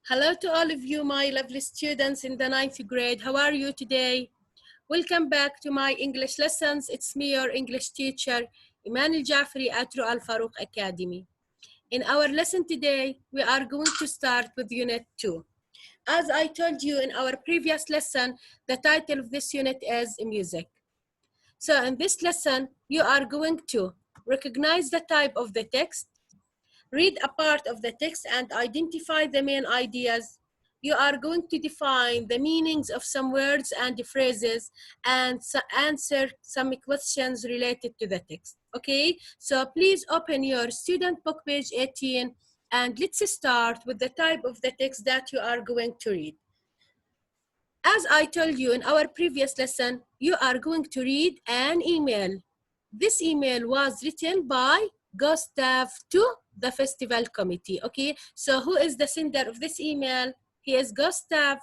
Hello to all of you, my lovely students in the 9th grade. How are you today? Welcome back to my English lessons. It's me, your English teacher, Iman Al-Jafri at Al Farouk Academy. In our lesson today, we are going to start with Unit 2. As I told you in our previous lesson, the title of this unit is Music. So in this lesson, you are going to recognize the type of the text, read a part of the text and identify the main ideas. You are going to define the meanings of some words and phrases and answer some questions related to the text. Okay, so please open your student book page 18 and let's start with the type of the text that you are going to read. As I told you in our previous lesson, you are going to read an email. This email was written by Gustav to the festival committee. Okay, so who is the sender of this email? He is Gustav,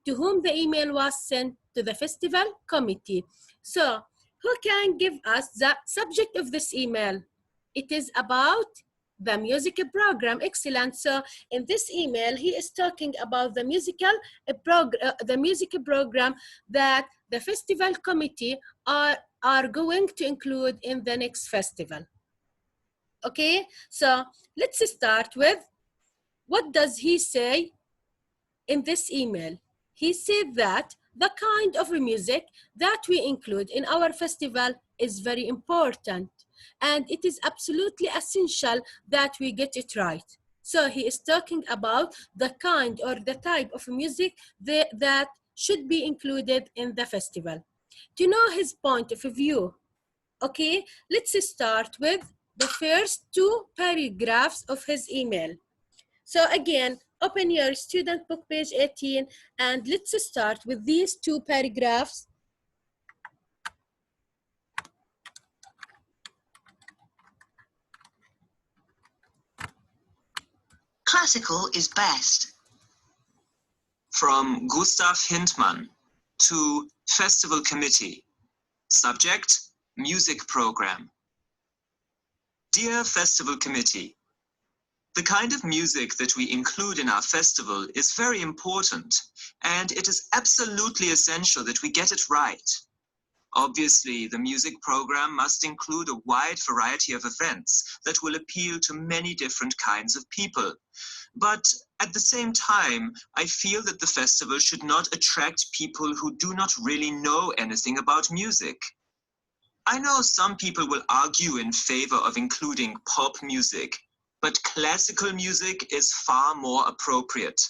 to whom the email was sent to the festival committee. So who can give us the subject of this email? It is about the music program. Excellent. So in this email, he is talking about the music program that the festival committee are going to include in the next festival. Okay, so let's start with what does he say in this email. He said that the kind of music that we include in our festival is very important and it is absolutely essential that we get it right. So he is talking about the kind or the type of music that should be included in the festival. To know his point of view, okay, let's start with the first two paragraphs of his email. So again, open your student book page 18 and let's start with these two paragraphs. Classical is best. From Gustav Hindman to Festival Committee. Subject, Music Program. Dear Festival Committee, the kind of music that we include in our festival is very important, and it is absolutely essential that we get it right. Obviously, the music program must include a wide variety of events that will appeal to many different kinds of people. But at the same time, I feel that the festival should not attract people who do not really know anything about music. I know some people will argue in favor of including pop music, but classical music is far more appropriate.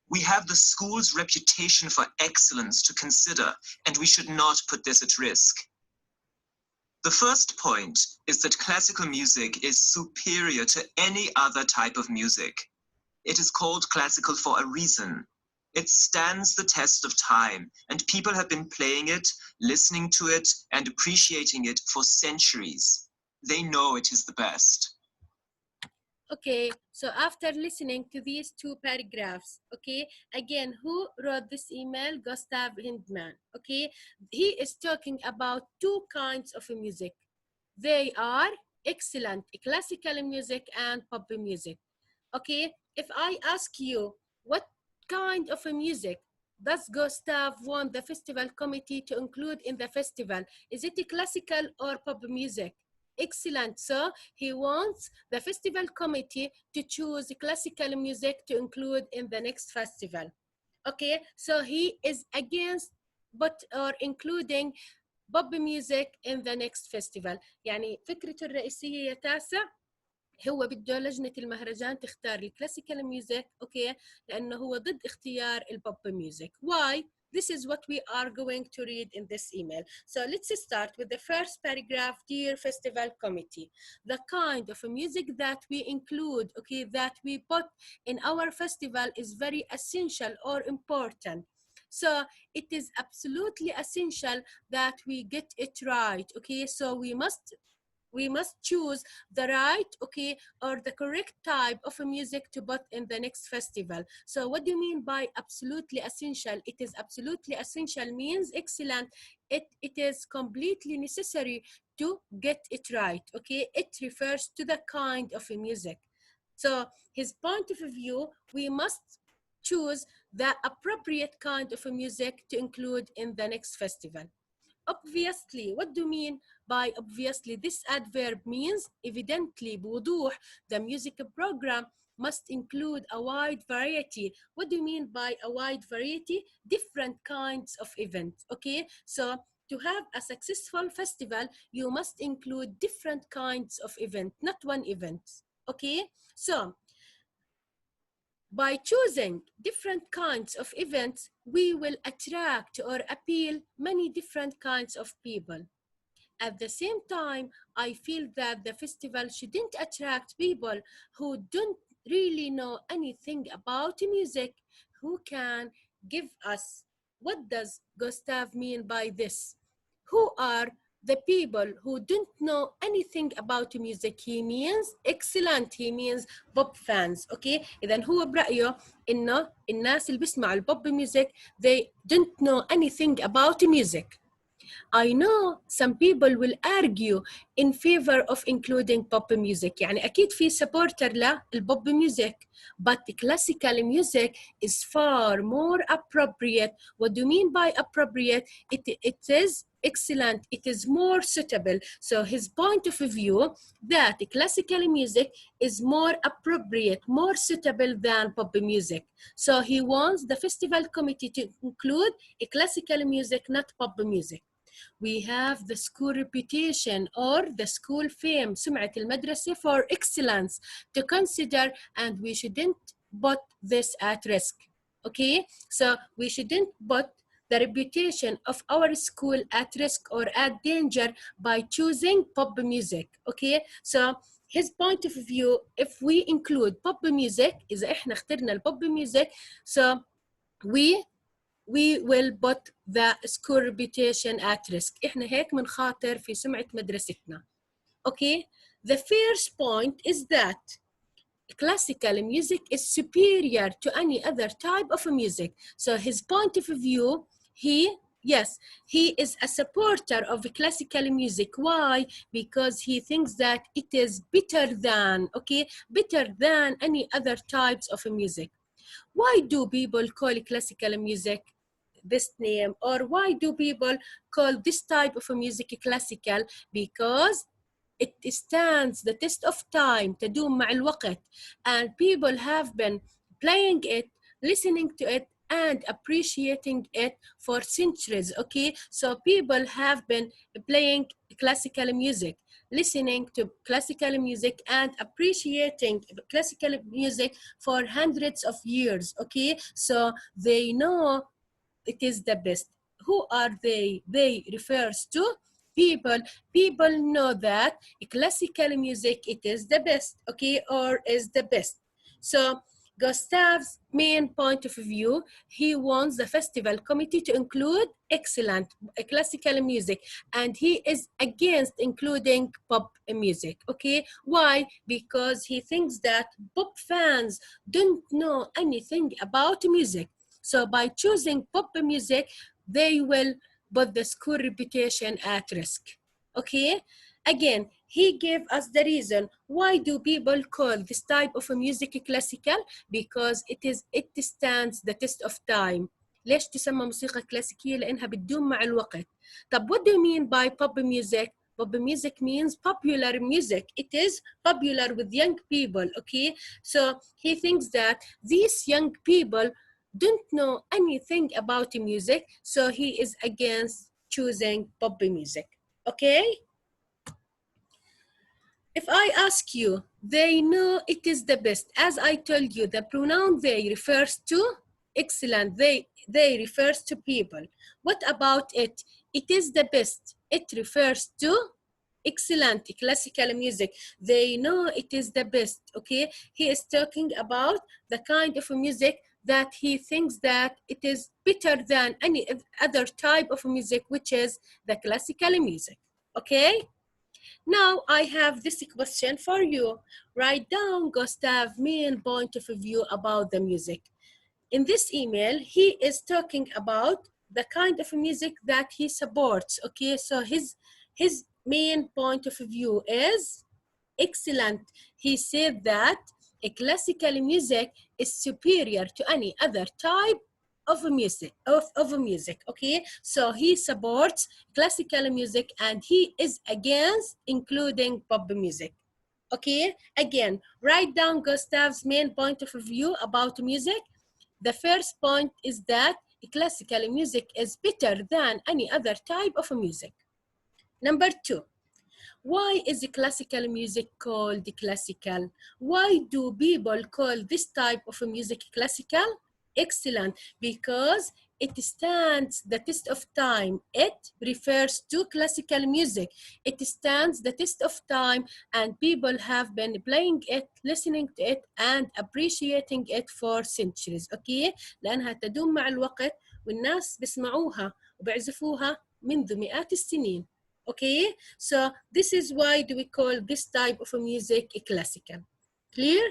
We have the school's reputation for excellence to consider, and we should not put this at risk. The first point is that classical music is superior to any other type of music. It is called classical for a reason. It stands the test of time, and people have been playing it, listening to it, and appreciating it for centuries. They know it is the best. Okay, so after listening to these two paragraphs, okay, again, who wrote this email? Gustav Hindman, okay? He is talking about two kinds of music. They are excellent, classical music and pop music, okay? If I ask you, what kind of music does Gustav want the festival committee to include in the festival? Is it classical or pop music? Excellent. So he wants the festival committee to choose classical music to include in the next festival. Okay, so he is against including pop music in the next festival. يعني فكرته الرئيسية يا تاسع هو بده لجنة المهرجان تختار الكلاسيكال ميوزك اوكي لأنه هو ضد اختيار البوب ميوزك. Why? This is what we are going to read in this email. So let's start with the first paragraph. Dear Festival Committee, the kind of music that we include, okay, that we put in our festival is very essential or important. So it is absolutely essential that we get it right, okay? So we must choose the right, okay, or the correct type of music to put in the next festival. So what do you mean by absolutely essential? It is absolutely essential means excellent. It is completely necessary to get it right, okay? It refers to the kind of music. So his point of view, we must choose the appropriate kind of music to include in the next festival. Obviously, what do you mean by obviously? This adverb means evidently, بوضوح. The music program must include a wide variety. What do you mean by a wide variety? Different kinds of events, okay? So to have a successful festival, you must include different kinds of event, not one event, okay? So by choosing different kinds of events, we will attract or appeal many different kinds of people. At the same time, I feel that the festival shouldn't attract people who don't really know anything about music, who can give us. What does Gustav mean by this? Who are the people who don't know anything about music? He means excellent, he means pop fans. Okay, إذا هو برأيه إنه الناس اللي بيسمعوا البوب music they don't know anything about music. I know some people will argue in favor of including pop music. يعني أكيد في supporter للبوب music, but classical music is far more appropriate. What do you mean by appropriate? It is excellent. It is more suitable. So his point of view that classical music is more appropriate, more suitable than pop music. So he wants the festival committee to include a classical music, not pop music. We have the school reputation or the school fame, سمعة المدرسة for excellence to consider, and we shouldn't put this at risk. Okay, so we shouldn't put the reputation of our school at risk or at danger by choosing pop music. Okay, so his point of view, if we include pop music, إذا إحنا اخترنا البوب music, so we will put the school reputation at risk. إحنا هيك منخاطر في سمعة مدرستنا. Okay, the first point is that classical music is superior to any other type of music. So his point of view, he is a supporter of classical music. Why? Because he thinks that it is better than, okay, better than any other types of music. Why do people call classical music this name, or why do people call this type of music classical? Because it stands the test of time, تدوم مع الوقت, and people have been playing it, listening to it, and appreciating it for centuries. Okay, so people have been playing classical music, listening to classical music, and appreciating classical music for hundreds of years. Okay, so they know it is the best. Who are they? They refers to people. People know that classical music, it is the best, okay, or is the best. So Gustav's main point of view, he wants the festival committee to include excellent classical music, and he is against including pop music. Okay, why? Because he thinks that pop fans don't know anything about music. So by choosing pop music, they will put the school reputation at risk. Okay, again, he gave us the reason why do people call this type of music classical, because it stands the test of time. ليش تسمى موسيقى كلاسيكية؟ لأنها بتدوم مع الوقت. طب what do you mean by pop music? Pop music means popular music. It is popular with young people, okay? So he thinks that these young people don't know anything about music, so he is against choosing pop music. Okay? If I ask you, they know it is the best. As I told you, the pronoun they refers to excellent. They refers to people. What about it? It is the best. It refers to excellent classical music. They know it is the best. Okay? He is talking about the kind of music that he thinks that it is better than any other type of music, which is the classical music. Okay? Now I have this question for you. Write down Gustav's main point of view about the music. In this email, he is talking about the kind of music that he supports. Okay, so his main point of view is excellent. He said that a classical music is superior to any other type of music, okay? So he supports classical music and he is against including pop music. Okay, again, write down Gustav's main point of view about music. The first point is that classical music is better than any other type of music. Number 2, why is classical music called classical? Why do people call this type of music classical? Excellent, because it stands the test of time. It refers to classical music. It stands the test of time and people have been playing it, listening to it and appreciating it for centuries. Okay? لأنها تدوم مع الوقت والناس بيسمعوها وبيعزفوها منذ مئات السنين. Okay, so this is why do we call this type of music classical. Clear?